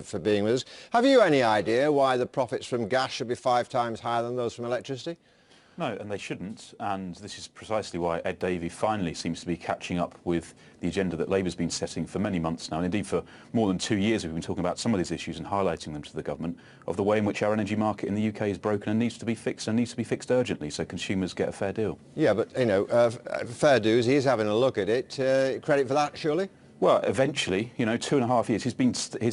for being with us. Have you any idea why the profits from gas should be 5 times higher than those from electricity? No, and they shouldn't, and this is precisely why Ed Davey finally seems to be catching up with the agenda that Labour's been setting for many months now, and indeed for more than 2 years we've been talking about some of these issues and highlighting them to the government, of the way in which our energy market in the UK is broken and needs to be fixed, and needs to be fixed urgently so consumers get a fair deal. Yeah, but, you know, fair dues, he is having a look at it. Credit for that, surely? Well, eventually, you know, 2.5 years, he's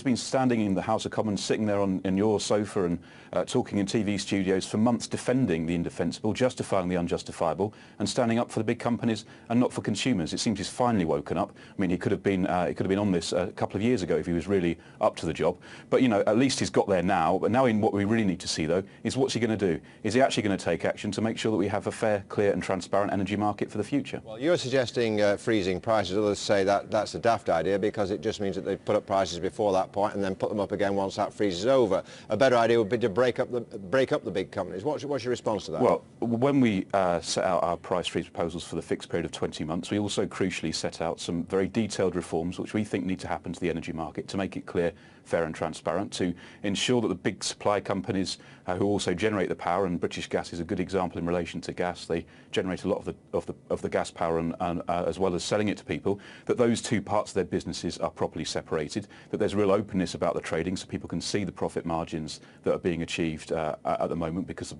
been standing in the House of Commons, sitting there in your sofa and talking in TV studios for months, defending the indefensible, justifying the unjustifiable, and standing up for the big companies and not for consumers. It seems he's finally woken up. I mean, he could have been on this a couple of years ago if he was really up to the job. But, you know, at least he's got there now. But now, what we really need to see, though, is what's he going to do? Is he actually going to take action to make sure that we have a fair, clear and transparent energy market for the future? Well, you're suggesting freezing prices. Others say that that's a daft idea because it just means that they put up prices before that point and then put them up again once that freeze is over. A better idea would be to break up the big companies. What's your response to that? Well, when we set out our price freeze proposals for the fixed period of 20 months, we also crucially set out some very detailed reforms which we think need to happen to the energy market to make it clear, fair and transparent, to ensure that the big supply companies who also generate the power, and British Gas is a good example in relation to gas, they generate a lot of the gas power and as well as selling it to people, that those two parts of their businesses are properly separated, that there's real openness about the trading so people can see the profit margins that are being achieved at the moment because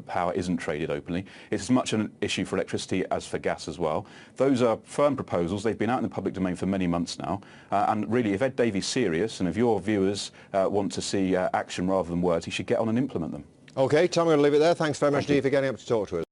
power isn't traded openly. It's as much an issue for electricity as for gas as well. Those are firm proposals. They've been out in the public domain for many months now, and really if Ed Davey's serious and if your viewers want to see action rather than words, he should get on and implement them. OK, Tom, I'm going to leave it there. Thanks very much, Dee, for getting up to talk to us.